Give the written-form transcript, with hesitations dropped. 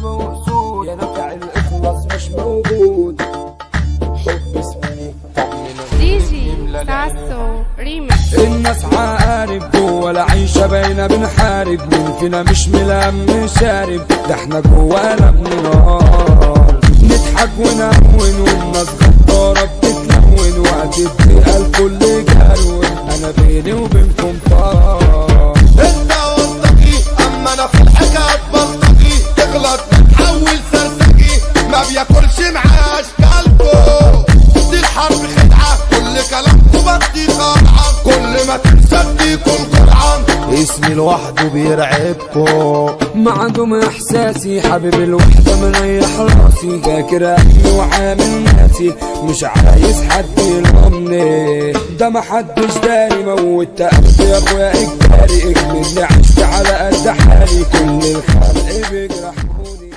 غلابة وأسود، يا نفع الإخلاص مش موجود. حب اسمي دي جي ساسو ريمكس. الناس عقارب جوا العيشة باينة بنحارب، مين فينا مش ملم شارب، ده احنا جوانا بننهار. نضحك ونهون والناس غدارة بتتلون، وقت الضيقة الكل جرون، انا بيني وبينكم طار. انت وسطكي اما انا في الحكاية بلطجي، تغلط بتحول سرسجي، ما بياكلش معاه اشكالكو. دي الحرب خدعة، كل كلامكو بدي خدعة، كل ما تنسى كل قرعة، اسمي لوحده بيرعبكو. معدوم احساسي حبيب الوحدة مريح راسي، فاكر اهلي وعامل ناسي، مش عايز حد يلومني، ده محدش داري. موت قلبي يا اخويا اجباري، اكملني عشت على قد حالي، كل الخلق بيجرحوني.